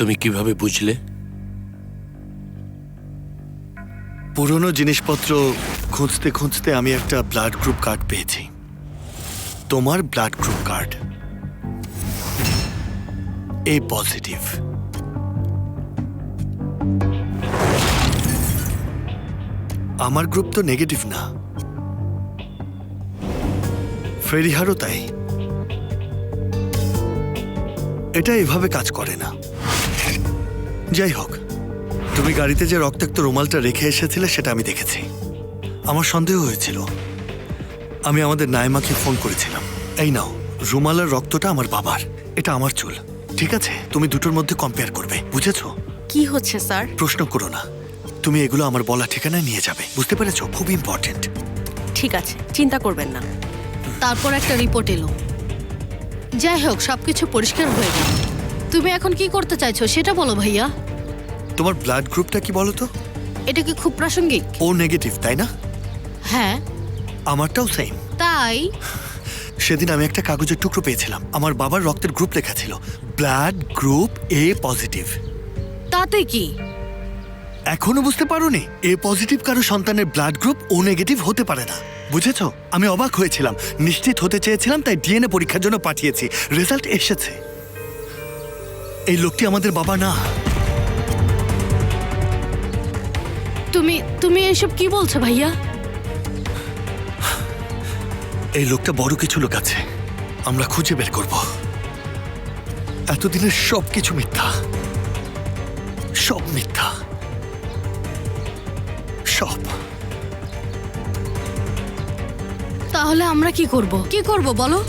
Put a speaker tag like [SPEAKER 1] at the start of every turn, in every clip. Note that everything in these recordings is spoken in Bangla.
[SPEAKER 1] তুমি কিভাবে বুঝলে?
[SPEAKER 2] পুরনো জিনিসপত্র খুঁজতে খুঁজতে আমি একটা ব্লাড গ্রুপ কার্ড পেয়েছি। তোমার ব্লাড গ্রুপ কার্ড এ পজিটিভ। আমার গ্রুপ তো নেগেটিভ না, ফেরিহারও তাই। এটা এভাবে কাজ করে না। যাই হোক, তুমি গাড়িতে যে রক্তাক্ত রুমালটা রেখে এসেছিলে সেটা আমি দেখেছি। আমার সন্দেহ হয়েছিল। আমি আমাদের নাইমাকে ফোন করেছিলাম, এই নাও রুমালের রক্তটা আমার বাবার, এটা আমার চুল, ঠিক আছে? তুমি দুটোর মধ্যে কম্পেয়ার করবে, বুঝেছো?
[SPEAKER 3] কি হচ্ছে স্যার?
[SPEAKER 2] প্রশ্ন করো না, তুমি এগুলো আমার বলা ঠিকানায় নিয়ে যাবে, বুঝতে পেরেছো? খুব ইম্পর্টেন্ট।
[SPEAKER 3] ঠিক আছে, চিন্তা করবেন না।
[SPEAKER 4] তারপর একটা রিপোর্ট এলো। যাই হোক, সবকিছু পরিষ্কার হয়ে গেল। তুমি এখন কি করতে চাইছো সেটা বলো ভাইয়া।
[SPEAKER 2] তোমার ব্লাড গ্রুপটা কি বলো তো?
[SPEAKER 4] এটা কি খুব প্রাসঙ্গিক?
[SPEAKER 2] ও নেগেটিভ, তাই না?
[SPEAKER 4] হ্যাঁ।
[SPEAKER 2] আমারটাও সেম।
[SPEAKER 4] তাই?
[SPEAKER 2] সেদিন আমি একটা কাগজের টুকরো পেয়েছিলাম, আমার বাবার রক্তের গ্রুপ লেখা ছিল ব্লাড গ্রুপ এ পজিটিভ।
[SPEAKER 4] তাতে কি?
[SPEAKER 2] এখনো বুঝতে পারোনি? এ পজিটিভ কারো সন্তানের ব্লাড গ্রুপ ও নেগেটিভ হতে পারে না, বুঝেছো? আমি অবাক হয়েছিলাম, নিশ্চিত হতে চেয়েছিলাম, তাই ডিএনএ পরীক্ষার জন্য পাঠিয়েছি। রেজাল্ট এসেছে। এই লোকটি আমাদের বাবা না।
[SPEAKER 4] তুমি এসব কি বলছো ভাইয়া?
[SPEAKER 2] এই লোকটা বড় কিছু লোক আছে, আমরা খুঁজে বের করব। এতদিনের সব কিছু মিথ্যা, সব মিথ্যা, সব।
[SPEAKER 4] তাহলে আমরা কি করব বলো?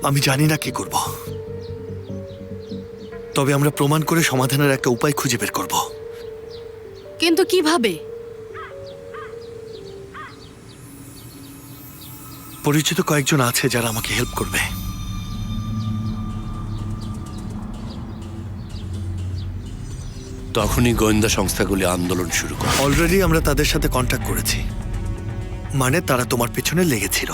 [SPEAKER 2] আমি জানি না কি করব, তবে আমরা প্রমাণ করে সমাধানের একটা উপায় খুঁজে বের করব।
[SPEAKER 4] কিন্তু কিভাবে?
[SPEAKER 2] পরিচিত কয়েকজন আছে যারা আমাকে হেল্প করবে।
[SPEAKER 1] তখনই গোয়েন্দা সংস্থাগুলি আন্দোলন শুরু করে।
[SPEAKER 2] অলরেডি আমরা তাদের সাথে কন্ট্যাক্ট করেছি, মানে তারা তোমার পেছনে লেগেছিল।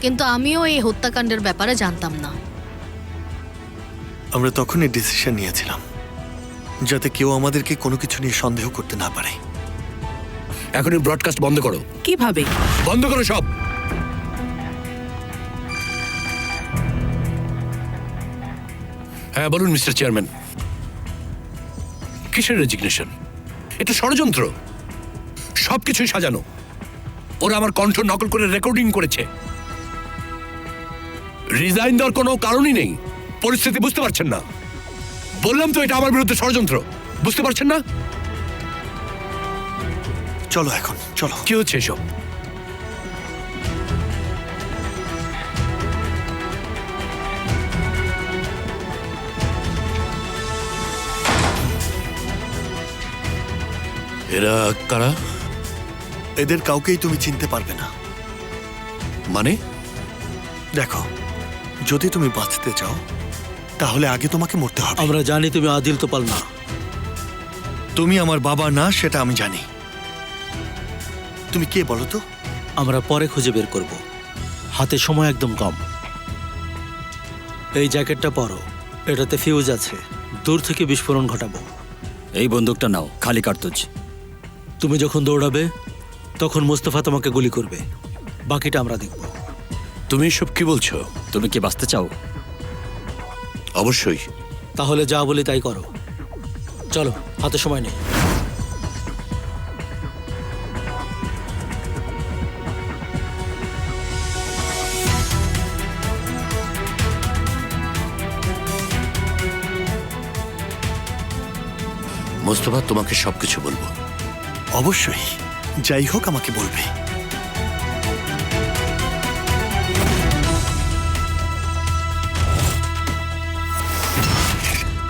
[SPEAKER 4] কিন্তু আমিও এই হত্যাকাণ্ডের ব্যাপারে জানতাম না।
[SPEAKER 2] আমরা তখনই ডিসিশন নিয়েছিলাম যাতে কেউ আমাদেরকে কোনো কিছু নিয়ে সন্দেহ করতে না পারে।
[SPEAKER 1] এখনই ব্রডকাস্ট বন্ধ করো।
[SPEAKER 3] কিভাবে?
[SPEAKER 1] বন্ধ করো সব। হ্যাঁ বলুন মিস্টার চেয়ারম্যান, কিসের রেজিগনেশন? এটা ষড়যন্ত্র, সবকিছুই সাজানো। ওরা আমার কণ্ঠ নকল করে রেকর্ডিং করেছে। রিজাইন দেওয়ার কোনো কারণই নেই। পরিস্থিতি বুঝতে পারছেন না? বললাম তো এটা আমার বিরুদ্ধে ষড়যন্ত্র, বুঝতে পারছেন না?
[SPEAKER 2] চলো এখন, চলো।
[SPEAKER 1] কি হচ্ছে এসব? এরা কারা?
[SPEAKER 2] এদের কাউকেই তুমি চিনতে পারবে না।
[SPEAKER 1] মানে?
[SPEAKER 2] দেখো, যদি তুমি বাঁচতে চাও তাহলে আগে তোমাকে মরতে হবে।
[SPEAKER 5] আমরা জানি তুমি আদিল তোপাল না।
[SPEAKER 2] তুমি আমার বাবা না, সেটা আমি জানি। তুমি কে বলো তো?
[SPEAKER 5] আমরা পরে খুঁজে বের করব, হাতে সময় একদম কম। এই জ্যাকেটটা পরো, এটাতে ফিউজ আছে, দূর থেকে বিস্ফোরণ ঘটাবো।
[SPEAKER 6] এই বন্দুকটা নাও, খালি কার্তুজ।
[SPEAKER 5] তুমি যখন দৌড়াবে তখন মোস্তফা তোমাকে গুলি করবে, বাকিটা আমরা দেখব।
[SPEAKER 1] তুমি এসব কি বলছো?
[SPEAKER 6] তুমি কি বাঁচতে চাও?
[SPEAKER 1] অবশ্যই।
[SPEAKER 5] তাহলে যা বলি তাই করো। চলো, হাতে সময় নেই।
[SPEAKER 1] মোস্তফা, তোমাকে সবকিছু বলবো।
[SPEAKER 2] অবশ্যই, যাই হোক আমাকে বলবে।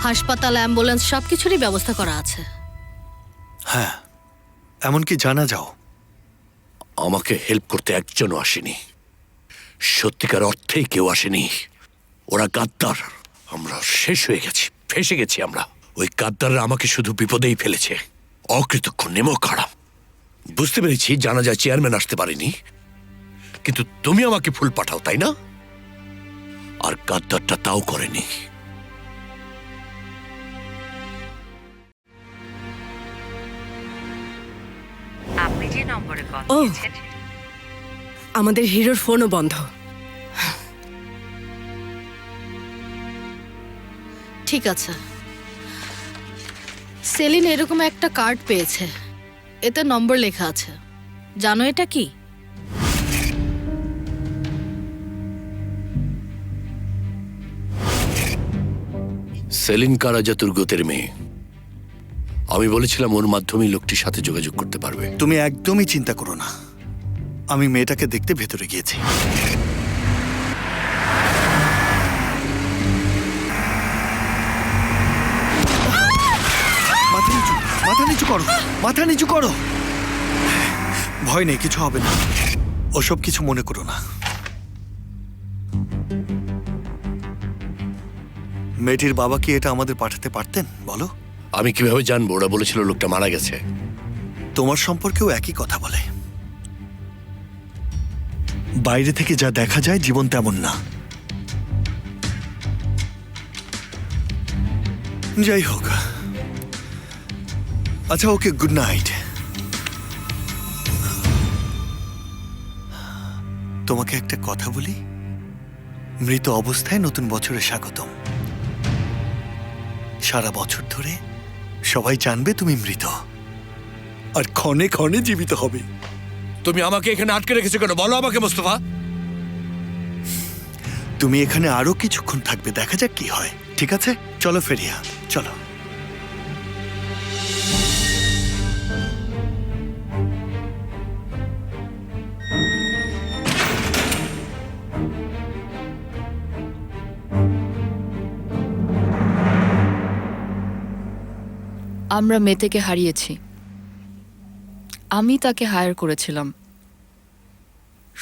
[SPEAKER 4] হাসপাতাল, অ্যাম্বুলেন্স সবকিছুরই ব্যবস্থা করা আছে।
[SPEAKER 2] হ্যাঁ, এমনকি জানা যাও।
[SPEAKER 1] আমাকে হেল্প করতে একজনও আসেনি, সত্যিকার অর্থেই কেউ আসেনি। ওরা গাদ্দার। আমরা শেষ হয়ে গেছি, ফেঁসে গেছি আমরা। ওই গাদ্দাররা আমাকে শুধু বিপদেই ফেলেছে। অকৃতজ্ঞ, নেমো খারাপ। বুঝতে পেরেছি জানাজায় চেয়ারম্যান আসতে পারেনি, কিন্তু তুমি আমাকে ফুল পাঠাও, তাই না? আর গাদ্দারটা তাও করেনি।
[SPEAKER 7] আপনি যে নম্বরে কল
[SPEAKER 3] ও।
[SPEAKER 7] দিয়েছেন
[SPEAKER 3] আমাদের হিরোর ফোনও বন্ধ।
[SPEAKER 4] ঠিক আছে, সেলিন এরকম একটা কার্ড পেয়েছে, এতে নম্বর লেখা আছে। জানো এটা কি?
[SPEAKER 1] সেলিন কারাজা তুর্গতের মেয়ে। আমি বলেছিলাম ওর মাধ্যমেই লোকটির সাথে যোগাযোগ করতে পারবে।
[SPEAKER 2] তুমি একদমই চিন্তা করো না, আমি মেয়েটাকে দেখতে ভেতরে গিয়েছি। মাথা নিচু, মাথা নিচু করো, মাথা নিচু করো। ভয় নেই, কিছু হবে না, ওসব কিছু মনে করো না। মেয়েটির বাবা কি এটা আমাদের পাঠাতে পারতেন বলো?
[SPEAKER 1] আমি কিভাবে জানবো? ওরা বলেছিল লোকটা মারা গেছে।
[SPEAKER 2] তোমার সম্পর্কেও একই কথা বলে। বাইরে থেকে যা দেখা যায় জীবন তেমন না। যাই হোক, আচ্ছা ওকে, গুড নাইট। তোমাকে একটা কথা বলি, মৃত অবস্থায় নতুন বছরে স্বাগতম। সারা বছর ধরে সবাই জানবে তুমি মৃত, আর ক্ষণে ক্ষণে জীবিত হবে।
[SPEAKER 1] তুমি আমাকে এখানে আটকে রেখেছো কেন? বলো আমাকে মোস্তফা।
[SPEAKER 2] তুমি এখানে আরো কিছুক্ষণ থাকবে, দেখা যাক কি হয়। ঠিক আছে, চলো ফেরিয়া, চলো।
[SPEAKER 8] আমরা মেতেকে হারিয়েছি। আমি তাকে হায়ার করেছিলাম।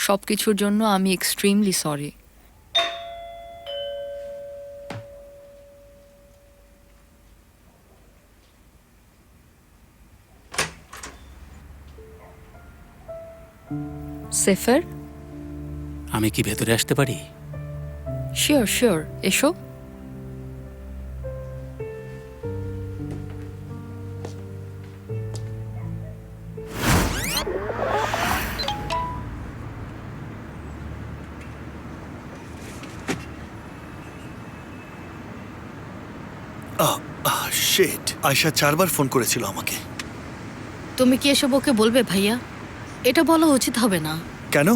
[SPEAKER 8] সবকিছুর জন্য আমি এক্সট্রিমলি সরি। সেফার,
[SPEAKER 9] আমি কি ভেতরে আসতে পারি?
[SPEAKER 8] শিওর শিওর, এসো।
[SPEAKER 2] শিট, আয়শা 4 বার ফোন করেছিল আমাকে।
[SPEAKER 4] তুমি কি এসব ওকে বলবে ভাইয়া? এটা বলা উচিত হবে না।
[SPEAKER 2] কেন?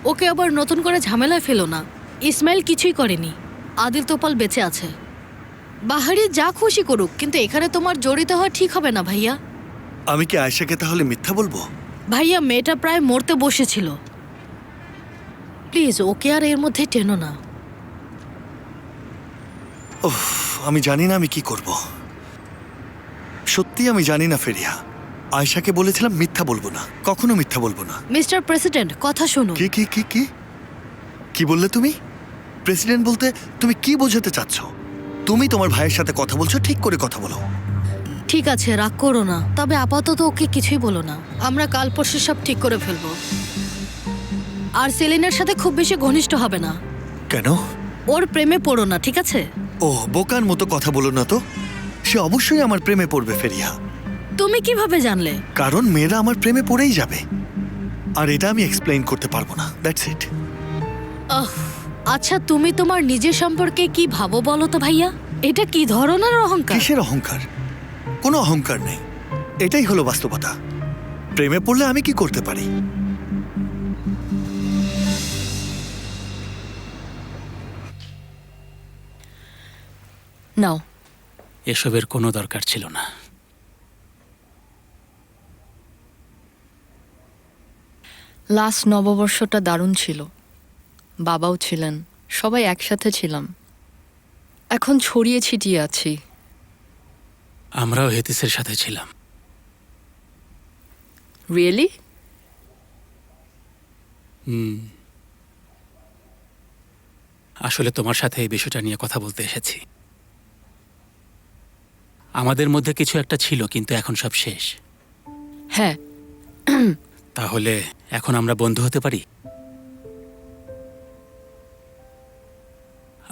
[SPEAKER 4] ওকে আবার নতুন করে ঝামেলায় ফেলো না। ইসমাইল কিছুই করেনি, আদিল তোপাল বেঁচে আছে। বাহারি যা খুশি করুক, কিন্তু এখানে তোমার জড়িত হওয়া ঠিক হবে না ভাইয়া।
[SPEAKER 2] আমি কি আয়শাকে তাহলে মিথ্যা বলবো?
[SPEAKER 4] ভাইয়া, মেয়েটা প্রায় মরতে বসেছিল। প্লিজ ওকে আর এর মধ্যে টেনো না।
[SPEAKER 2] ওহ, আমি জানি না আমি কি করব। সত্যি আমি জানি না ফেরিয়া। আয়শাকে বলেছিলাম মিথ্যা বলবো না, কখনো মিথ্যা বলবো না।
[SPEAKER 4] মিস্টার প্রেসিডেন্ট, কথা শুনুন।
[SPEAKER 2] কি কি কি কি কি বললে তুমি? প্রেসিডেন্ট বলতে তুমি কি বোঝাতে চাচ্ছ? তুমি তোমার ভাইয়ের সাথে কথা বলছো, ঠিক করে কথা বলো।
[SPEAKER 4] ঠিক আছে, রাগ করো না, তবে আপাতত ওকে কিছুই বলো না। আমরা কাল পরশু সব ঠিক করে ফেলবো। আর সেলিনের সাথে খুব বেশি ঘনিষ্ঠ হবে না।
[SPEAKER 2] কেন?
[SPEAKER 4] ওর প্রেমে পড়ো না, ঠিক আছে?
[SPEAKER 2] ও, বোকার মতো কথা বলো না তো। সে অবশ্যই আমার প্রেমে পড়বে ফেরিয়া,
[SPEAKER 4] তুমি কিভাবে জানলে?
[SPEAKER 2] কারণ মেয়েরা আমার প্রেমে পড়েই যাবে। আর এটা আমি এক্সপ্লেইন করতে পারবো না, দ্যাটস ইট।
[SPEAKER 4] আচ্ছা, তুমি তোমার নিজের সম্পর্কে কি ভাবো বলো তো ভাইয়া? এটা কি ধরনের অহংকার?
[SPEAKER 2] কিসের অহংকার? কোনো অহংকার নেই, এটাই হলো বাস্তবতা। প্রেমে পড়লে আমি কি করতে পারি?
[SPEAKER 8] নাও।
[SPEAKER 9] এসবের কোনো দরকার ছিল না।
[SPEAKER 8] লাস্ট নববর্ষটা দারুণ ছিল। বাবাও ছিলেন, সবাই একসাথে ছিলাম। এখন ছড়িয়ে ছিটিয়ে আছি।
[SPEAKER 9] আমরাও হেতিসের সাথে ছিলাম।
[SPEAKER 8] রিয়েলি?
[SPEAKER 9] আসলে তোমার সাথে এই বিষয়টা নিয়ে কথা বলতে এসেছি। আমাদের মধ্যে কিছু একটা ছিল, কিন্তু এখন সব শেষ।
[SPEAKER 8] হ্যাঁ।
[SPEAKER 9] তাহলে এখন আমরা বন্ধু হতে পারি?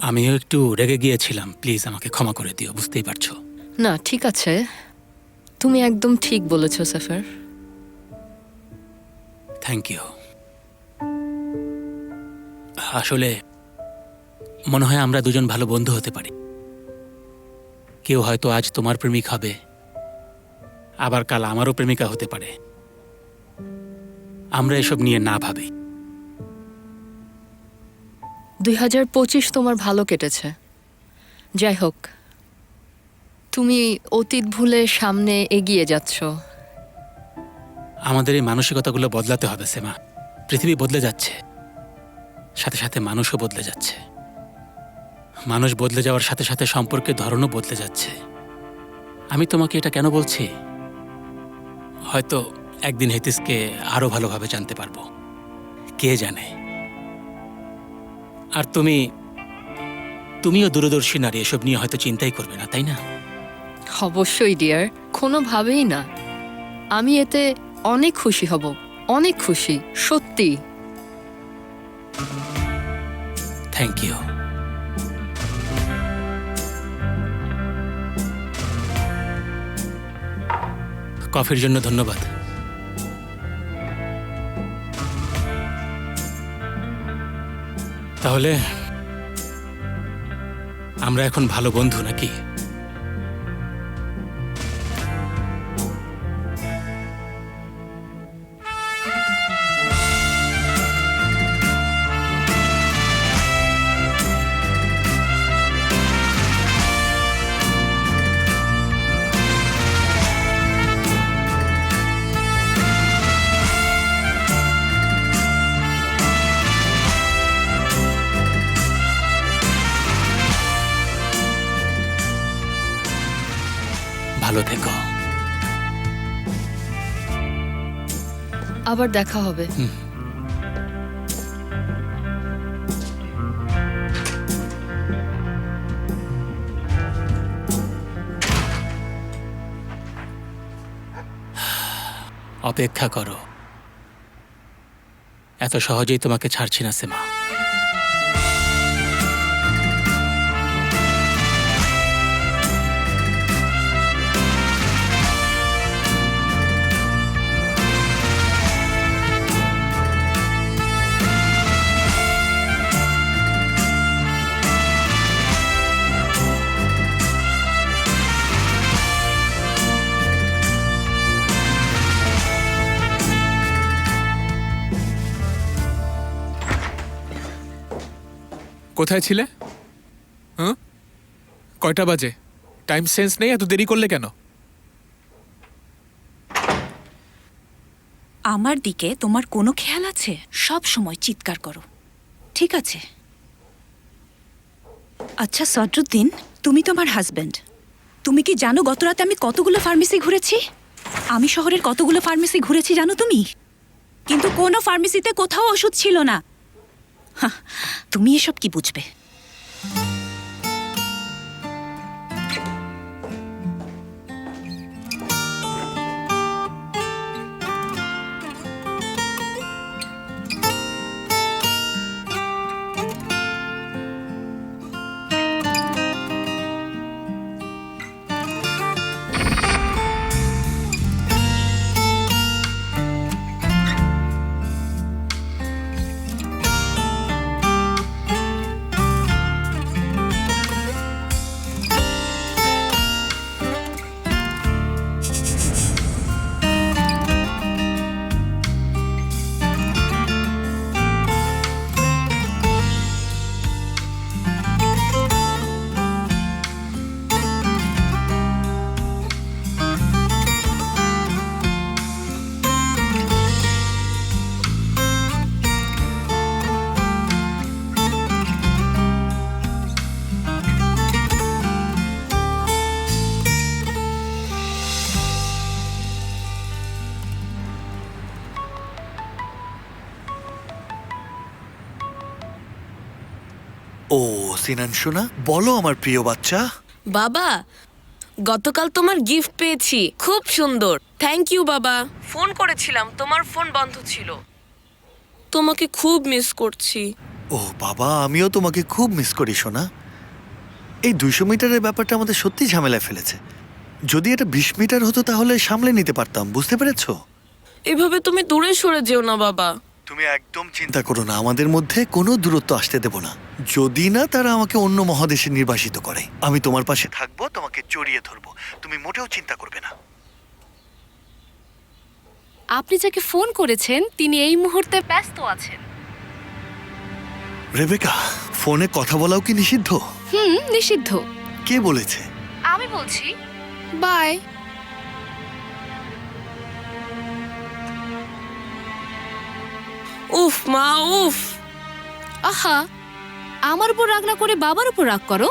[SPEAKER 9] আমিও একটু রেগে গিয়েছিলাম, প্লিজ আমাকে ক্ষমা করে দিও, বুঝতেই পারছো।
[SPEAKER 8] না ঠিক আছে, তুমি একদম ঠিক বলেছো সাফার।
[SPEAKER 9] Thank you. আসলে মনে হয় আমরা দুজন ভালো বন্ধু হতে পারি। কেউ হয়তো আজ তোমার প্রেমিক হবে, আবার কাল আমারও প্রেমিকা হতে পারে। আমরা এসব নিয়ে না ভাবি।
[SPEAKER 8] 2025 তোমার ভালো কেটেছে। যাই হোক, তুমি অতীত ভুলে সামনে এগিয়ে যাচ্ছ।
[SPEAKER 9] আমাদের এই মানসিকতাগুলো বদলাতে হবে সেমা। পৃথিবী বদলে যাচ্ছে, সাথে সাথে মানুষও বদলে যাচ্ছে। মানুষ বদলে যাওয়ার সাথে সাথে সম্পর্কের ধরনও বদলে যাচ্ছে। আমি তোমাকে এটা কেন বলছি? হয়তো একদিন হেতিসকে আরো ভালোভাবে জানতে পারবো, কে জানে। আর তুমিও দূরদর্শী নারী, এসব নিয়ে হয়তো চিন্তাই করবে না, তাই না?
[SPEAKER 8] অবশ্যই ডিয়ার, কোনোভাবেই না। আমি এতে অনেক খুশি হব, অনেক খুশি, সত্যি।
[SPEAKER 9] Thank you. কফির জন্য ধন্যবাদ। তাহলে আমরা এখন ভালো বন্ধু নাকি? ভালো থেকো।
[SPEAKER 8] আবার দেখা হবে।
[SPEAKER 9] অপেক্ষা করো, এত সহজেই তোমাকে ছাড়ছি না সেমা।
[SPEAKER 10] কোথায় ছিলে? হ্যাঁ, কয়টা বাজে? টাইম সেন্স নেই, এত দেরি করলে কেন?
[SPEAKER 7] আমার দিকে তোমার কোনো খেয়াল আছে? সব সময় চিৎকার করো, ঠিক আছে? আচ্ছা সদরুদ্দিন, তুমি তো আমার হাজব্যান্ড। তুমি কি জানো গত রাতে আমি কতগুলো ফার্মেসি ঘুরেছি? আমি শহরের কতগুলো ফার্মেসি ঘুরেছি জানো তুমি? কিন্তু কোনো ফার্মেসিতে কোথাও ওষুধ ছিল না। হাহ, তুমি এসব কি বুঝবে?
[SPEAKER 2] ও সিনান শোনা, বলো আমার প্রিয় বাচ্চা।
[SPEAKER 11] বাবা, গতকাল তোমার গিফট পেয়েছি, খুব সুন্দর। থ্যাংক ইউ বাবা। ফোন করেছিলাম, তোমার ফোন বন্ধ ছিল। তোমাকে খুব মিস করছি।
[SPEAKER 2] ও বাবা, আমিও তোমাকে খুব মিস করি সোনা। এই 200 মিটারের ব্যাপারটা আমাদের সত্যি ঝামেলায় ফেলেছে। যদি এটা 20 মিটার হতো তাহলে সামলে নিতে পারতাম, বুঝতে পেরেছো?
[SPEAKER 11] এভাবে তুমি দূরে সরে যেও না বাবা।
[SPEAKER 2] তুমি একদম চিন্তা করো না, আমাদের মধ্যে কোনো দূরত্ব আসতে দেব না। যদি না তারা আমাকে অন্য মহাদেশে নির্বাসিত করে, আমি তোমার পাশে থাকবো, তোমাকে জড়িয়ে ধরবো। তুমি মোটেও চিন্তা করবে না।
[SPEAKER 4] আপনি যাকে ফোন করেছেন তিনি এই মুহূর্তে ব্যস্ত আছেন।
[SPEAKER 2] রেবেকা, ফোনে কথা বলাও কি নিষিদ্ধ?
[SPEAKER 4] নিষিদ্ধ।
[SPEAKER 2] কে বলেছে?
[SPEAKER 4] আমি বলছি। বাই।
[SPEAKER 11] উফ মা, উফ।
[SPEAKER 4] আহা, আমার উপর রাগ না করে বাবার উপর রাগ করো।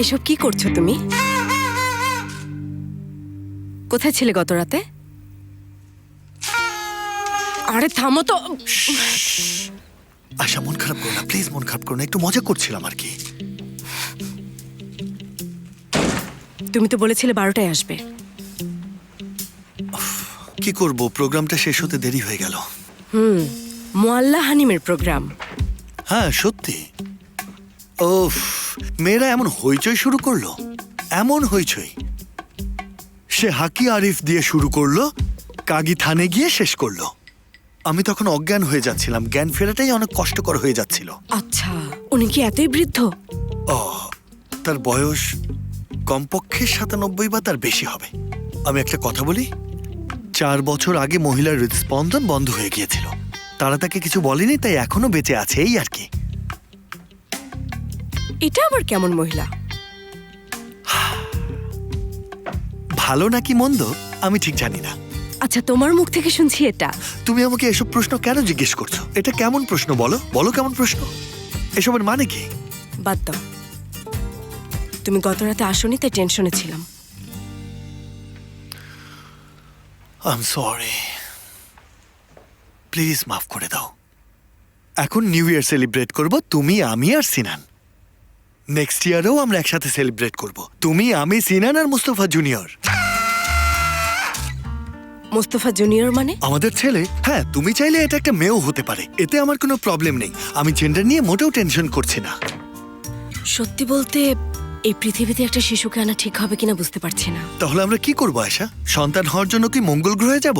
[SPEAKER 3] এসব কি করছো তুমি? কোথায় ছিলে গত রাতে? আরে থামো তো।
[SPEAKER 2] আশা, মন খারাপ করো না প্লিজ, মন খারাপ করো না, একটু মজা করছিলাম আর কি।
[SPEAKER 3] তুমি তো বলেছিলে 12টায় আসবে।
[SPEAKER 2] কি করব, প্রোগ্রামটা শেষ হতে দেরি হয়ে গেল।
[SPEAKER 3] মোয়াল্লা হানিমের প্রোগ্রাম।
[SPEAKER 2] হ্যাঁ সত্যি। ওফ, মেয়েরা এমন হইচই শুরু করলো, এমন হইচই। সে হাকি আরিফ দিয়ে শুরু করলো, কাগি থানে গিয়ে শেষ করলো। আমি তখন অজ্ঞান হয়ে যাচ্ছিলাম, জ্ঞান ফেরাটাই অনেক কষ্টকর হয়ে যাচ্ছিল।
[SPEAKER 3] আচ্ছা, উনি কি এতই বৃদ্ধ?
[SPEAKER 2] ও, তার বয়স কমপক্ষে 97 বা তার বেশি হবে। আমি একটা কথা বলি, 4 বছর আগে মহিলার হৃদস্পন্দন বন্ধ হয়ে গিয়েছিল। তারা তাকে কিছু বলেনি, তাই এখনো বেঁচে আছে, এই আর কি।
[SPEAKER 3] এটা আবার কেমন মহিলা?
[SPEAKER 2] ভালো নাকি মন্দ আমি ঠিক জানি না।
[SPEAKER 3] আচ্ছা, তোমার মুখ থেকে শুনছি এটা।
[SPEAKER 2] তুমি আমাকে এসব প্রশ্ন কেন জিজ্ঞেস করছো? এটা কেমন প্রশ্ন বলো, বলো কেমন প্রশ্ন? এসবের মানে কি?
[SPEAKER 3] বাদ দাও। তুমি গত রাতে আসোনি তাই টেনশনে ছিলাম।
[SPEAKER 2] আই এম সরি, প্লিজ মাফ করে দাও। এখন নিউ ইয়ার সেলিব্রেট করব, তুমি, আমি আর সিনান। নেক্সট ইয়ারেও আমরা একসাথে সেলিব্রেট করব, তুমি, আমি, সিনান আর মুস্তফা জুনিয়র।
[SPEAKER 3] মোস্তফা জুনিয়র মানে?
[SPEAKER 2] আমাদের ছেলে। হ্যাঁ, তুমি চাইলে এটা একটা মেয়েও হতে পারে, এতে আমার কোনো প্রবলেম নেই। আমি জেন্ডার নিয়ে মোটেও টেনশন করছি না।
[SPEAKER 3] সত্যি বলতে এই পৃথিবীতে একটা শিশুকে আনা ঠিক হবে কিনা বুঝতে পারছি না।
[SPEAKER 2] তাহলে আমরা কি করবো আয়শা? সন্তান হওয়ার জন্য কি মঙ্গল গ্রহে যাব?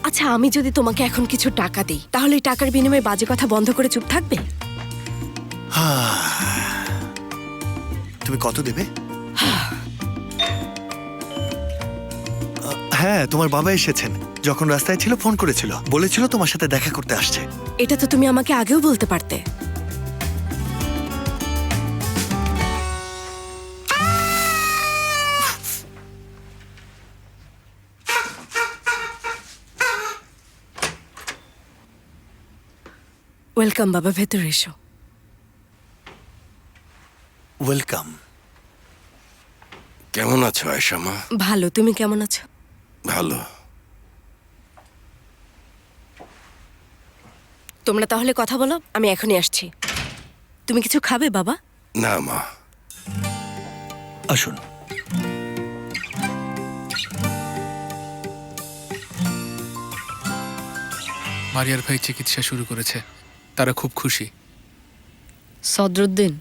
[SPEAKER 3] আচ্ছা, আমি যদি তোমাকে এখন কিছু টাকা দিই তাহলে এই টাকার বিনিময়ে বাজে কথা বন্ধ করে চুপ থাকবে?
[SPEAKER 2] তুমি কত দেবে? হ্যাঁ, তোমার বাবা এসেছেন, যখন রাস্তায় ছিল ফোন করেছিল, বলেছিল তোমার সাথে দেখা করতে আসছে।
[SPEAKER 3] এটা তো তুমি আমাকে আগেও বলতে পারতে। ওয়েলকাম বাবা, ভেতরে এসো।
[SPEAKER 2] ওয়েলকাম।
[SPEAKER 1] কেমন আছো আয়েশা মা?
[SPEAKER 3] ভালো, তুমি কেমন আছো?
[SPEAKER 1] ভালো।
[SPEAKER 3] তোমরা তাহলে কথা বলো, আমি এখনই আসছি। তুমি কিছু খাবে বাবা?
[SPEAKER 1] না মা।
[SPEAKER 2] আসুন।
[SPEAKER 10] মারিয়ার ভাই চিকিৎসা শুরু করেছে, তারা খুব খুশি।
[SPEAKER 8] সদরুদ্দিন,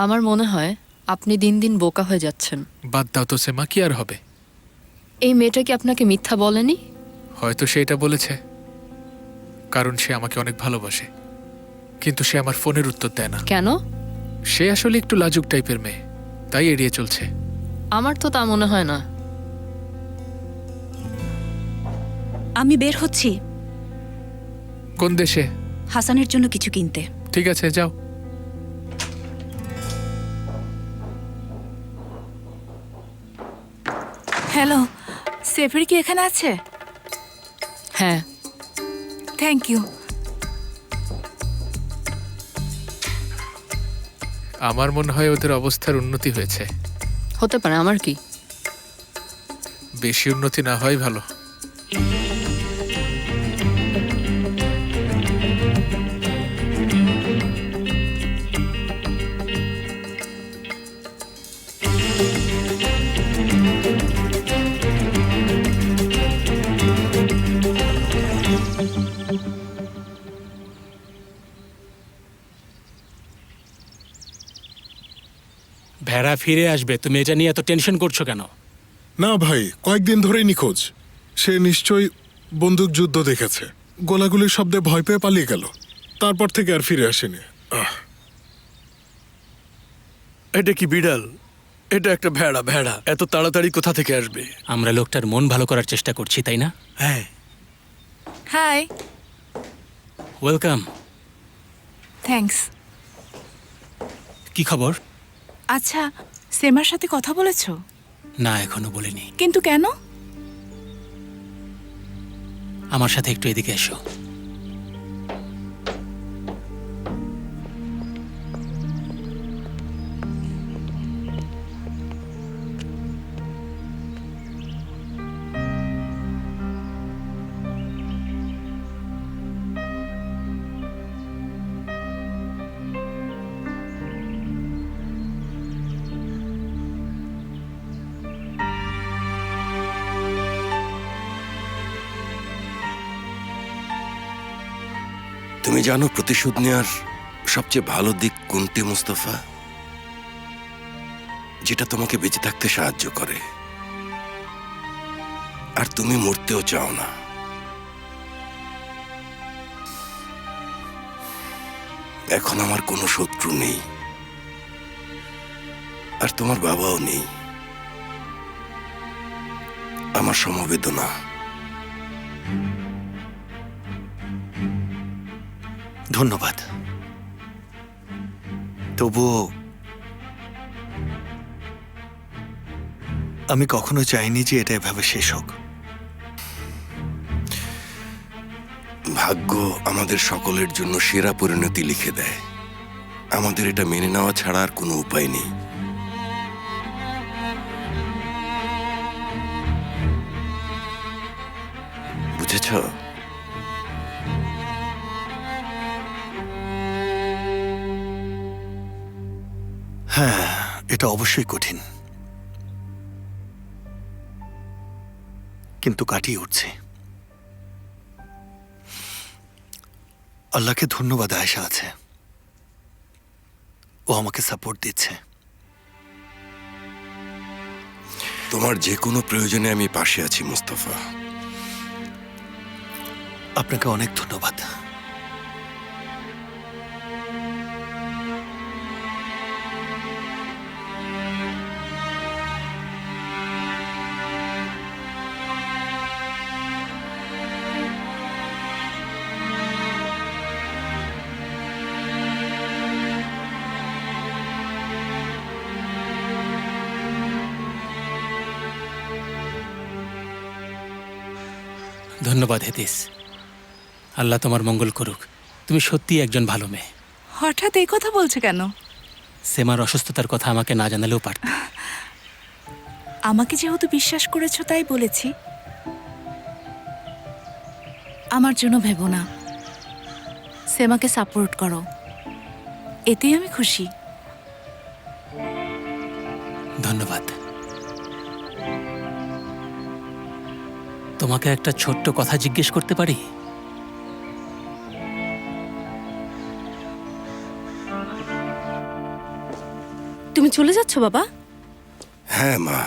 [SPEAKER 8] আমার মনে হয় আপনি দিন দিন বোকা হয়ে যাচ্ছেন।
[SPEAKER 10] বাদ দাও তো সেমা, কি আর হবে?
[SPEAKER 8] এই মেয়েটা কি আপনাকে মিথ্যা বলেনি?
[SPEAKER 10] হয়তো সে এটা বলেছে কারণ সে আমাকে অনেক ভালোবাসে, কিন্তু সে আমার ফোনের উত্তর দেয় না।
[SPEAKER 8] কেন?
[SPEAKER 10] সে আসলে একটু লাজুক টাইপের মেয়ে, তাই এড়িয়ে চলছে।
[SPEAKER 8] আমার তো তা মনে হয় না।
[SPEAKER 7] আমি বের হচ্ছি
[SPEAKER 10] কোন দেশে?
[SPEAKER 7] হাসানের জন্য কিছু কিনতে।
[SPEAKER 10] ঠিক আছে, যাও।
[SPEAKER 12] হ্যালো, সেফির কি এখানে আছে?
[SPEAKER 8] হ্যাঁ।
[SPEAKER 12] Thank you.
[SPEAKER 10] আমার মনে হয় ওদের অবস্থার উন্নতি হয়েছে।
[SPEAKER 8] হতে পারে, আমার কি।
[SPEAKER 10] বেশি উন্নতি না হয় ভালো।
[SPEAKER 9] ভেড়া ফিরে আসবে, তুমি এটা নিয়ে এত টেনশন করছো কেন?
[SPEAKER 13] না ভাই, কয়েকদিন ধরেই নিখোঁজ। সে নিশ্চয়ই বন্দুক যুদ্ধ দেখেছে, গোলাগুলির শব্দে ভয় পেয়ে পালিয়ে গেল। তারপর থেকে আর ফিরে আসেনি।
[SPEAKER 2] এটা কি বিড়াল? এটা একটা ভেড়া। ভেড়া এত তাড়াতাড়ি কোথা থেকে আসবে?
[SPEAKER 9] আমরা লোকটার মন ভালো করার চেষ্টা করছি, তাই না?
[SPEAKER 2] হ্যাঁ।
[SPEAKER 12] হাই।
[SPEAKER 9] ওয়েলকাম।
[SPEAKER 12] থ্যাঙ্কস।
[SPEAKER 9] কি খবর?
[SPEAKER 12] আচ্ছা, সেমার সাথে কথা বলেছো?
[SPEAKER 9] না, এখনো বলিনি।
[SPEAKER 12] কিন্তু কেন?
[SPEAKER 9] আমার সাথে একটু এদিকে এসো।
[SPEAKER 14] তুমি জানো প্রতিশোধ নেওয়ার সবচেয়ে ভালো দিক কোনটি মুস্তাফা? যেটা তোমাকে বেঁচে থাকতে সাহায্য করে, আর তুমি মরতেও চাও না। এখন আমার কোনো শত্রু নেই, আর তোমার বাবাও নেই। আমার সমবেদনা।
[SPEAKER 2] ধন্যবাদ। তবুও আমি কখনো চাইনি যে এটা এভাবে শেষ হোক।
[SPEAKER 14] ভাগ্য আমাদের সকলের জন্য সেরা পরিণতি লিখে দেয়। আমাদের এটা মেনে নেওয়া ছাড়া আর কোনো উপায় নেই। বুঝেছ?
[SPEAKER 2] হ্যাঁ, এটা অবশ্যই কঠিন, কিন্তু কাটিয়ে উঠছে। আল্লাহকে ধন্যবাদ, আয়েশা আছে, ও আমাকে সাপোর্ট দিচ্ছে।
[SPEAKER 14] তোমার যে কোনো প্রয়োজনে আমি পাশে আছি মুস্তাফা।
[SPEAKER 2] আপনাকে অনেক ধন্যবাদ।
[SPEAKER 9] ধন্যবাদ হেতিস, আল্লাহ তোমার মঙ্গল করুক। তুমি সত্যি একজন ভালো মেয়ে।
[SPEAKER 12] হঠাৎ এই কথা বলছো কেন?
[SPEAKER 9] সেমার অসুস্থতার কথা আমাকে না জানালেও পারত।
[SPEAKER 12] আমাকে যেহেতু বিশ্বাস করেছো তাই বলেছি। আমার জন্য ভেবো না, সেমাকে সাপোর্ট করো, এতেই আমি খুশি।
[SPEAKER 9] ধন্যবাদ। তোমাকে একটা ছোট্ট কথা জিজ্ঞেস করতে পারি?
[SPEAKER 3] তুমি চলে যাচ্ছ বাবা?
[SPEAKER 14] হ্যাঁ মা।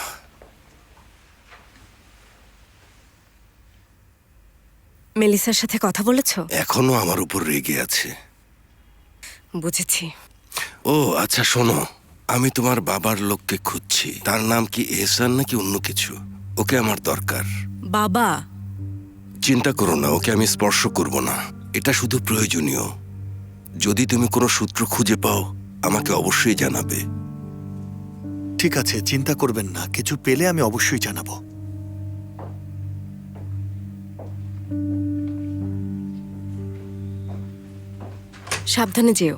[SPEAKER 3] মেলিসার সাথে কথা বলেছো?
[SPEAKER 14] এখনো আমার উপর রেগে আছে।
[SPEAKER 3] বুঝেছি।
[SPEAKER 14] ও আচ্ছা শোনো, আমি তোমার বাবার লোককে খুঁজছি। তার নাম কি এহসান নাকি অন্য কিছু? ওকে আমার দরকার।
[SPEAKER 3] বাবা?
[SPEAKER 14] চিন্তা করো না, ওকে আমি স্পর্শ করব না। এটা শুধু প্রয়োজনীয়। যদি তুমি কোনো সূত্র খুঁজে পাও আমাকে অবশ্যই জানাবে।
[SPEAKER 2] ঠিক আছে, চিন্তা করবেন না, কিছু পেলে আমি অবশ্যই জানাবো।
[SPEAKER 3] সাবধানে যেও।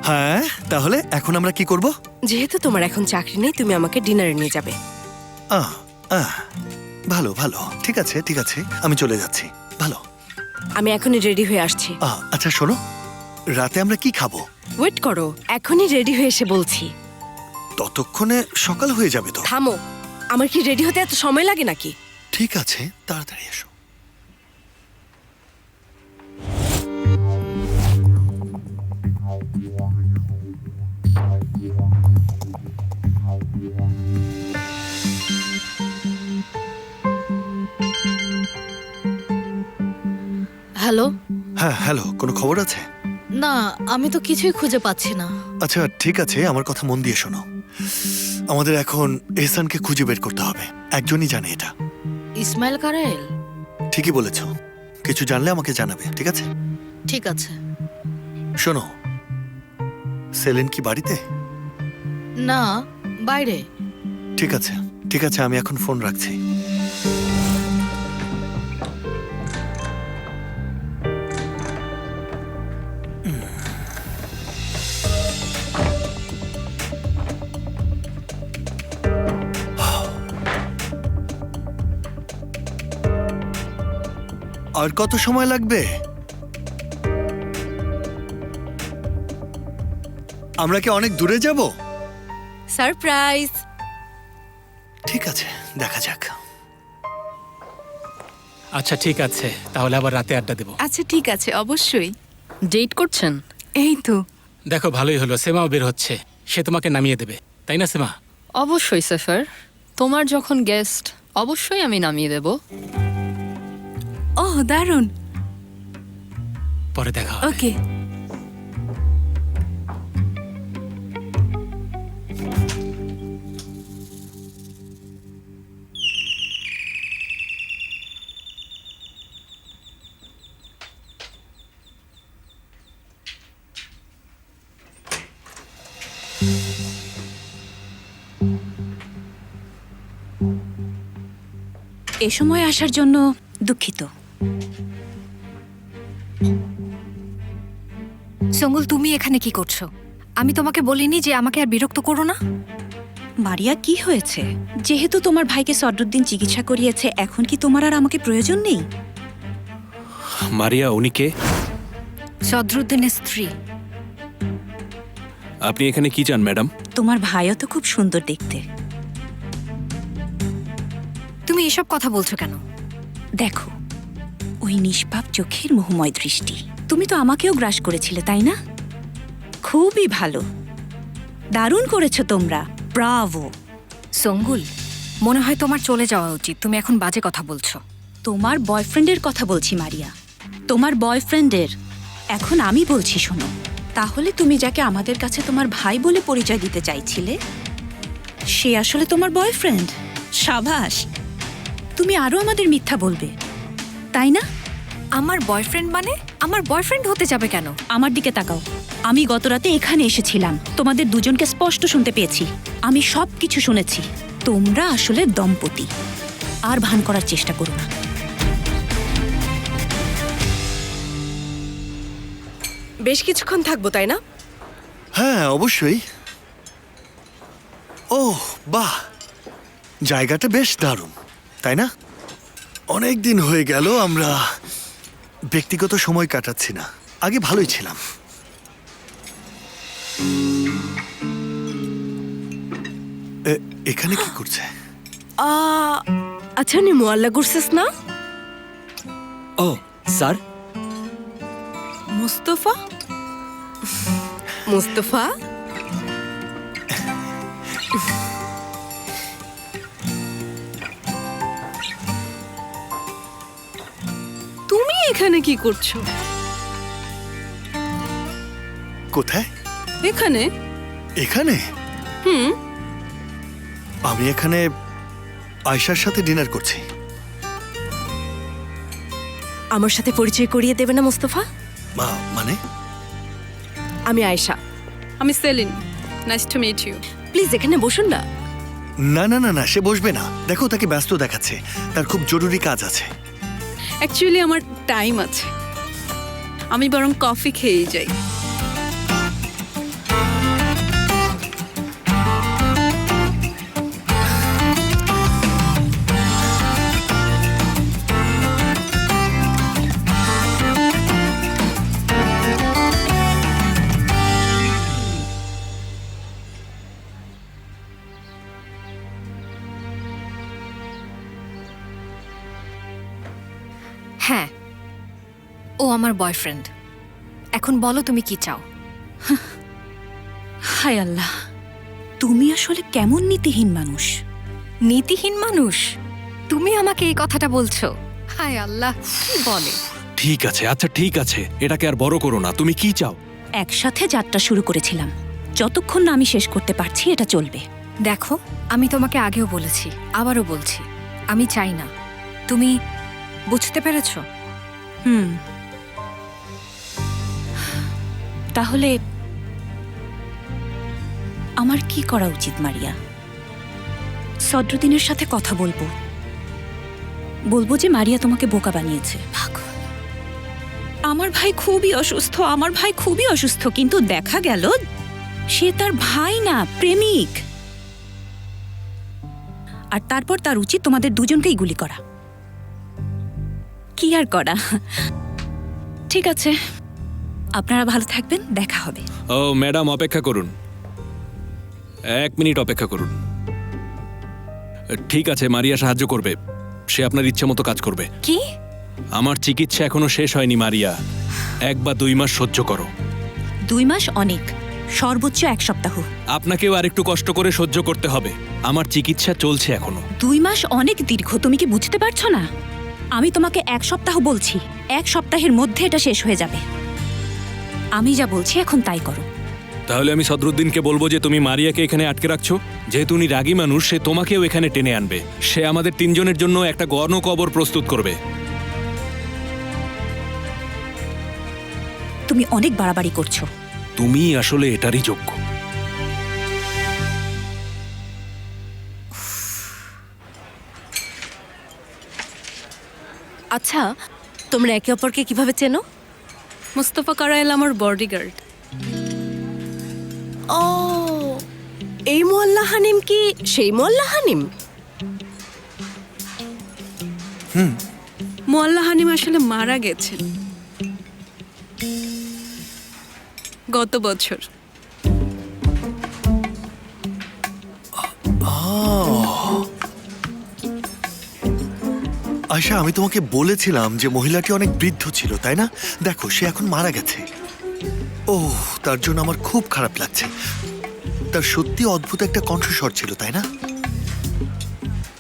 [SPEAKER 2] হ্যাঁ, তাহলে এখন আমরা কি করব?
[SPEAKER 3] যেহেতু তোমার এখন চাকরি নেই, তুমি আমাকে ডিনারে নিয়ে যাবে।
[SPEAKER 2] আহ, আহ, ভালো ভালো, ঠিক আছে ঠিক আছে, আমি চলে যাচ্ছি। ভালো।
[SPEAKER 3] আমি এখনই রেডি হয়ে আসছি।
[SPEAKER 2] আচ্ছা শোনো, রাতে আমরা কি খাবো?
[SPEAKER 3] ওয়েট করো, এখনই রেডি হয়ে এসে বলছি।
[SPEAKER 2] ততক্ষণে সকাল হয়ে যাবে তো।
[SPEAKER 3] থামো, আমার কি রেডি হতে এত সময় লাগে নাকি?
[SPEAKER 2] ঠিক আছে, তাড়াতাড়ি এসো।
[SPEAKER 4] হ্যালো।
[SPEAKER 2] হ্যাঁ হ্যালো, কোনো খবর আছে?
[SPEAKER 4] না, আমি তো কিছুই খুঁজে পাচ্ছি না।
[SPEAKER 2] আচ্ছা ঠিক আছে, আমার কথা মন দিয়ে শোনো। আমাদের এখন এহসানকে খুঁজে বের করতে হবে। একজনই জানে এটা।
[SPEAKER 4] ইসমাইল কারাইল?
[SPEAKER 2] ঠিকই বলেছ, কিছু জানলে আমাকে জানাবে, ঠিক আছে?
[SPEAKER 4] ঠিক আছে।
[SPEAKER 2] শোনো, সেলিন কি বাড়িতে?
[SPEAKER 4] না, বাইরে।
[SPEAKER 2] ঠিক আছে ঠিক আছে, আমি এখন ফোন রাখছি। আর কত সময় লাগবে? আমরা কি অনেক দূরে যাব?
[SPEAKER 3] সারপ্রাইজ।
[SPEAKER 2] ঠিক আছে, দেখা যাক।
[SPEAKER 9] আচ্ছা ঠিক আছে, তাহলে আবার রাতে আড্ডা দেব।
[SPEAKER 12] আচ্ছা ঠিক আছে, অবশ্যই।
[SPEAKER 8] ডেট করছেন?
[SPEAKER 12] এই তো।
[SPEAKER 9] দেখো ভালোই হলো, সেমাও বের হচ্ছে, সে তোমাকে নামিয়ে দেবে, তাই না সেমা?
[SPEAKER 8] অবশ্যই সেফার, তোমার যখন গেস্ট অবশ্যই আমি নামিয়ে দেব।
[SPEAKER 12] ওহ দারুণ।
[SPEAKER 9] পরে দেখা হবে।
[SPEAKER 12] ওকে।
[SPEAKER 7] এ সময় আসার জন্য দুঃখিত।
[SPEAKER 15] সঙ্গুল, তুমি এখানে কি করছো? আমি তোমাকে বলিনি যে আমাকে আর বিরক্ত করো না?
[SPEAKER 7] মারিয়া, কি হয়েছে? যেহেতু তোমার ভাইকে সদরুদ্দিন চিকিৎসা করিয়েছে, এখন কি তোমার আর আমাকে প্রয়োজন নেই?
[SPEAKER 16] মারিয়া, উনি কে?
[SPEAKER 15] সদরুদ্দিনের স্ত্রী।
[SPEAKER 16] আপনি এখানে কি চান ম্যাডাম?
[SPEAKER 7] তোমার ভাইও তো খুব সুন্দর দেখতে।
[SPEAKER 15] তুমি এসব কথা বলছো কেন?
[SPEAKER 7] দেখো, ওই নিষ্পাপ চোখের মোহময় দৃষ্টি। তুমি তো আমাকেও গ্রাস করেছিলে, তাই না? খুবই ভালো, দারুণ করেছো তোমরা, ব্রাভো।
[SPEAKER 15] সঙ্গুল, মনে হয় তোমার চলে যাওয়া উচিত, তুমি এখন বাজে কথা বলছো।
[SPEAKER 7] তোমার বয়ফ্রেন্ডের কথা বলছি মারিয়া, তোমার বয়ফ্রেন্ডের। এখন আমি বলছি শোনো, তাহলে তুমি যাকে আমাদের কাছে তোমার ভাই বলে পরিচয় দিতে চাইছিলে, সে আসলে তোমার বয়ফ্রেন্ড। সাবাস, তুমি আরো আমাদের মিথ্যা বলবে, তাই না?
[SPEAKER 15] আমার বয়ফ্রেন্ড মানে? আমার বয়ফ্রেন্ড হতে যাবে কেন?
[SPEAKER 7] আমার দিকে তাকাও। আমি গতরাতে এখানে এসেছিলাম, তোমাদের দুজনকে স্পষ্ট শুনতে পেয়েছি। আমি সব কিছু শুনেছি। তোমরা আসলে দম্পতি। আর ভান করার চেষ্টা করো না।
[SPEAKER 3] বেশ কিছুক্ষণ থাকবো, তাই না?
[SPEAKER 2] হ্যাঁ অবশ্যই। ওহ বাহ, জায়গাটা বেশ দারুণ, তাই না? অনেক দিন হয়ে গেল আমরা ব্যক্তিগত সময় কাটাচ্ছি না। আগে ভালোই ছিলাম। এখানে কি করছে?
[SPEAKER 3] আচ্ছা, নি মোয়াল্লা করছিস না?
[SPEAKER 6] ও স্যার।
[SPEAKER 3] মুস্তফা? মুস্তফা, তুমি এখানে কি করছো?
[SPEAKER 2] কোথায়?
[SPEAKER 3] এখানে।
[SPEAKER 2] এখানে?
[SPEAKER 3] হুম।
[SPEAKER 2] আমি এখানে আয়শার সাথে ডিনার করছি।
[SPEAKER 3] আমার সাথে পরিচয় করিয়ে দেবে না মুস্তফা?
[SPEAKER 2] মানে?
[SPEAKER 3] আমি আয়েশা।
[SPEAKER 17] আমি Celine. Nice to meet you.
[SPEAKER 3] Please এখানে বসুন না।
[SPEAKER 2] না না না না, সে বসবে না। দেখো, তাকে ব্যস্ত দেখাচ্ছে, তার খুব জরুরি কাজ আছে।
[SPEAKER 17] অ্যাকচুয়ালি আমার টাইম আছে, আমি বরং কফি খেয়েই যাই।
[SPEAKER 15] আমার বয়ফ্রেন্ড। এখন বলো তুমি কি চাও?
[SPEAKER 7] হায় আল্লাহ, তুমি আসলে কেমন নীতিহীন মানুষ।
[SPEAKER 15] নীতিহীন মানুষ? তুমি আমাকে এই কথাটা বলছো? হায় আল্লাহ, কি বলে?
[SPEAKER 16] ঠিক আছে, আচ্ছা ঠিক আছে, এটাকে আর বড় করো না। তুমি কি চাও?
[SPEAKER 7] একসাথে যাত্রা শুরু করেছিলাম, যতক্ষণ না আমি শেষ করতে পারছি এটা চলবে।
[SPEAKER 15] দেখো, আমি তোমাকে আগেও বলেছি, আবারও বলছি, আমি চাই না। তুমি বুঝতে পেরেছো?
[SPEAKER 7] তাহলে আমার কি করা উচিত মারিয়া? সদরুদ্দিনের সাথে কথা বলবো, বলবো যে মারিয়া তোমাকে বোকা বানিয়েছে। আমার ভাই খুবই অসুস্থ, আমার ভাই খুবই অসুস্থ, কিন্তু দেখা গেল সে তার ভাই না, প্রেমিক। আর তারপর তার উচিত তোমাদের দুজনকেই গুলি করা। কি আর করা। ঠিক আছে, আপনারা ভালো থাকবেন, দেখা হবে।
[SPEAKER 16] ও ম্যাডাম, অপেক্ষা করুন, 1 মিনিট অপেক্ষা করুন। ঠিক আছে, মারিয়া সাহায্য করবে, সে আপনার ইচ্ছে মতো কাজ করবে।
[SPEAKER 15] কি?
[SPEAKER 16] আমার চিকিৎসা এখনো শেষ হয়নি মারিয়া, 1 বা 2 মাস সহ্য করো।
[SPEAKER 7] 2 মাস অনেক, সর্বোচ্চ 1 সপ্তাহ।
[SPEAKER 16] আপনাকেও আরেকটু কষ্ট করে সহ্য করতে হবে, আমার চিকিৎসা চলছে এখনো।
[SPEAKER 7] 2 মাস অনেক দীর্ঘ, তুমি কি বুঝতে পারছো না? আমি তোমাকে 1 সপ্তাহ বলছি, 1 সপ্তাহের মধ্যে এটা শেষ হয়ে যাবে। আমি যা বলছি এখন তাই করো।
[SPEAKER 16] তাহলে আমি সদরুদ্দিনকে বলবো যে তুমি মারিয়াকে এখানে আটকে রাখছো, যেহেতু উনি রাগী মানুষ, সে তোমাকেও এখানে টেনে আনবে। সে আমাদের 3 জনের জন্য একটা গণকবর প্রস্তুত করবে।
[SPEAKER 7] তুমি অনেক বাড়াবাড়ি করছো।
[SPEAKER 16] তুমি আসলে এটারই যোগ্য।
[SPEAKER 3] আচ্ছা, তোমরা একে অপরকে কিভাবে চেনো?
[SPEAKER 17] মুস্তফা কারায়েল আমার বডিগার্ড।
[SPEAKER 3] ও, এই মোল্লা হানিম কি সেই মোল্লা হানিম?
[SPEAKER 17] মোয়াল্লা হানিম আসলে মারা গেছেন গত বছর।
[SPEAKER 2] আয়শা, আমি তোমাকে বলেছিলাম যে মহিলাটি অনেক বৃদ্ধ ছিল, তাই না? দেখো, সে এখন মারা গেছে। ওহ, তার জন্য আমার খুব খারাপ লাগছে। তার সত্যি অদ্ভুত একটা কণ্ঠস্বর ছিল, তাই না?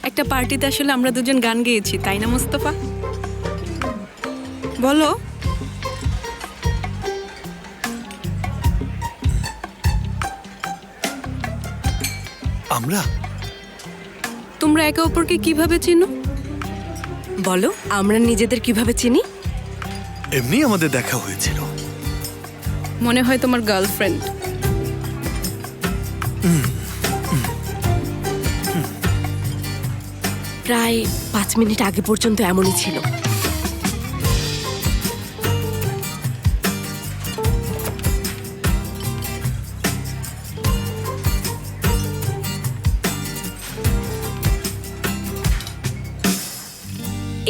[SPEAKER 17] একটা পার্টিতে আসলে আমরা দুজন গান গেয়েছি, তাই না মুস্তফা? বলো।
[SPEAKER 2] আমরা?
[SPEAKER 17] তোমরা একে অপরকে কিভাবে চিনো?
[SPEAKER 3] বলো, আমরা নিজেদের কিভাবে চিনি?
[SPEAKER 2] এমনি আমাদের দেখা হয়েছিল।
[SPEAKER 17] মনে হয় তোমার গার্লফ্রেন্ড।
[SPEAKER 3] প্রায় 5 মিনিট আগে পর্যন্ত এমনই ছিল।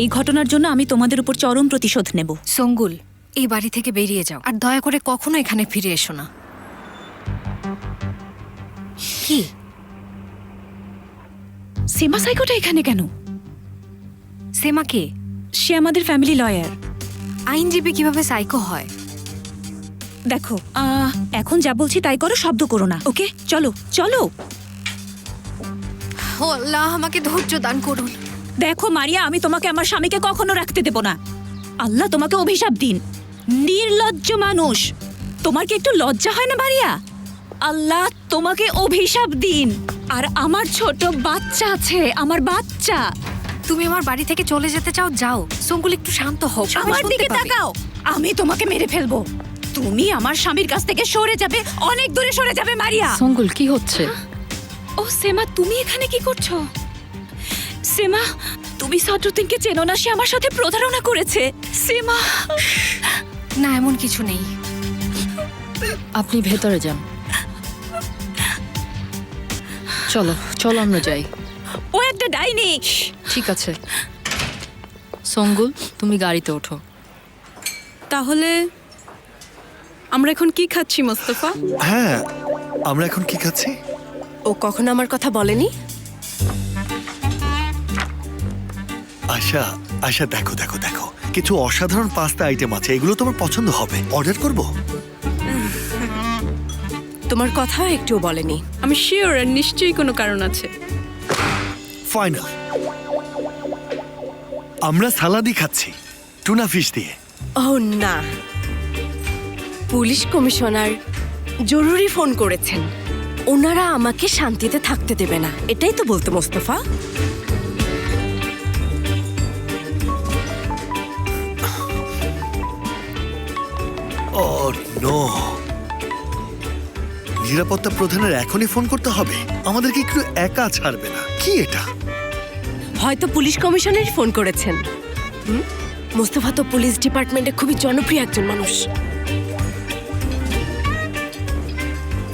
[SPEAKER 7] এই ঘটনার জন্য আমি তোমাদের উপর চরম প্রতিশোধ নেব।
[SPEAKER 15] সঙ্গুল, এই বাড়ি থেকে বেরিয়ে যাও, আর দয়া করে কখনো এখানে ফিরে এসো না। কি?
[SPEAKER 7] সেমা সাইকোটা এখানে কেন?
[SPEAKER 15] সেমা কে?
[SPEAKER 7] সে আমাদের ফ্যামিলি লয়ার।
[SPEAKER 15] আইনজীবী কিভাবে সাইকো হয়?
[SPEAKER 7] দেখো, এখন যা বলছি তাই করো, শব্দ করো না, ওকে? চলো চলো।
[SPEAKER 15] ও আল্লাহ, আমাকে ধৈর্য দান করুন।
[SPEAKER 7] দেখো মারিয়া, আমি তোমাকে আমার স্বামীকে কখনো রাখতে দেব না। আল্লাহ তোমাকে অভিশাপ দিন, নির্লজ্জ মানুষ। তোমার কি একটু লজ্জা হয় না মারিয়া? আল্লাহ তোমাকে অভিশাপ দিন। আর আমার ছোট বাচ্চা আছে, আমার বাচ্চা।
[SPEAKER 15] তুমি আমার বাড়ি থেকে চলে যেতে চাও, যাও। সঙ্গুল, একটু শান্ত হও।
[SPEAKER 7] আমার দিকে তাকাও, আমি তোমাকে মেরে ফেলবো। তুমি আমার স্বামীর কাছ থেকে সরে যাবে, অনেক দূরে সরে যাবে মারিয়া।
[SPEAKER 8] সঙ্গুল, কি হচ্ছে?
[SPEAKER 7] ও সেমা, তুমি এখানে কি করছো? সেমা, তুমি সদরুদ্দিনকে চেনো না? সে আমার সাথে প্রতারণা করেছে। সেমা।
[SPEAKER 15] না, এমন কিছু নেই।
[SPEAKER 8] আপনি ভেতরে যান। চলো চলো, আমরা যাই।
[SPEAKER 7] ও একটা ডাইনি।
[SPEAKER 8] ঠিক আছে সঙ্গুল, তুমি গাড়িতে ওঠো।
[SPEAKER 17] তাহলে আমরা এখন কি খাচ্ছি মোস্তফা?
[SPEAKER 2] হ্যাঁ, আমরা এখন কি খাচ্ছি?
[SPEAKER 3] ও কখনো আমার কথা বলেনি।
[SPEAKER 2] আয়শা, আচ্ছা দেখো দেখো দেখো, কিছু অসাধারণ পাস্তা আইটেম আছে, এগুলো তোমার পছন্দ হবে। অর্ডার করব?
[SPEAKER 3] তোমার কথাও একটুও বলেনি।
[SPEAKER 17] আমি শিওর আর নিশ্চয়ই কোনো কারণ আছে।
[SPEAKER 2] ফাইনাল। আমরা সালাদি খাচ্ছি টুনা ফিশ দিয়ে।
[SPEAKER 3] ও না, পুলিশ কমিশনার জরুরি ফোন করেছেন। ওনারা আমাকে শান্তিতে থাকতে দেবে না, এটাই তো বলতো মোস্তফা।
[SPEAKER 2] ও নো, নিরাপত্তা প্রধানের এখনই ফোন করতে হবে? আমাদেরকে একটু একা ছাড়বে না কি এটা?
[SPEAKER 3] হয়তো পুলিশ কমিশনারই ফোন করেছেন। মোস্তফা তো পুলিশ ডিপার্টমেন্টে খুবই জনপ্রিয় একজন মানুষ।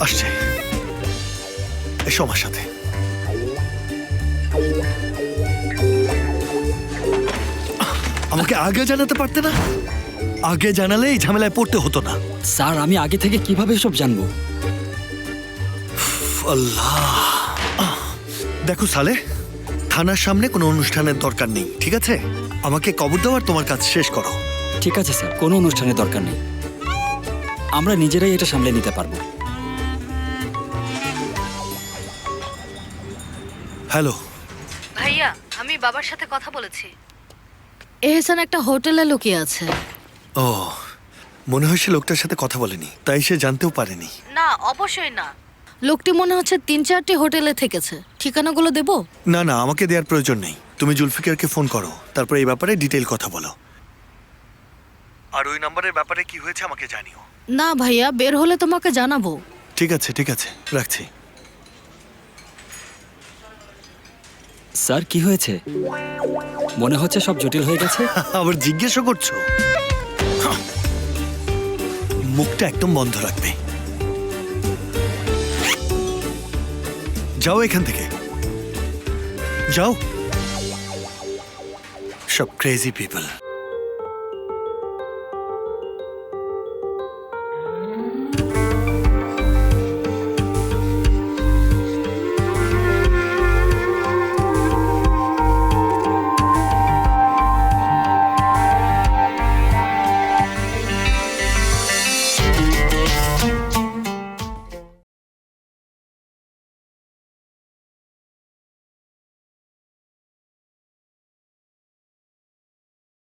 [SPEAKER 2] আসছে, এসো আমার সাথে। আমাকে আগে জানাতে পারতে না? আগে জানালে এই ঝামেলায় পড়তে হতো না।
[SPEAKER 6] স্যার আমি আগে থেকে কিভাবে সব জানবো?
[SPEAKER 2] আল্লাহ, দেখো সালে, থানার সামনে কোনো অনুষ্ঠানের দরকার নেই, ঠিক আছে? আমাকে কবর দেওয়ার তোমার কাজ শেষ করো।
[SPEAKER 6] ঠিক আছে স্যার, কোনো অনুষ্ঠানের দরকার নেই, আমরা নিজেরাই এটা সামলে নিতে পারবো।
[SPEAKER 2] হ্যালো
[SPEAKER 4] ভাইয়া, আমি বাবার সাথে কথা বলেছি। এহসান একটা হোটেলে লুকিয়ে আছে।
[SPEAKER 2] ও, মনে হয় সে লোকটার সাথে কথা বলেনি, তাই সে জানতেও পারেনি।
[SPEAKER 4] না, অবশ্যই না। লোকটি মনে হচ্ছে 3-4টি হোটেলে থেকেছে। ঠিকানাগুলো দেবো?
[SPEAKER 2] না না, আমাকে দেওয়ার প্রয়োজন নেই। তুমি জুলফিকারকে ফোন করো, তারপর এই ব্যাপারে ডিটেইল কথা বলো। আর ওই নাম্বারের ব্যাপারে কি হয়েছে আমাকে জানিও।
[SPEAKER 4] না ভাইয়া, বের হলে তোমাকে জানাবো।
[SPEAKER 2] ঠিক আছে ঠিক আছে, রাখছি।
[SPEAKER 6] স্যার কি হয়েছে? মনে হচ্ছে সব জটিল হয়ে গেছে।
[SPEAKER 2] আবার জিজ্ঞেসও করছো? মুখটা একদম বন্ধ রাখবে। যাও এখান থেকে, যাও। সব ক্রেজি পিপল।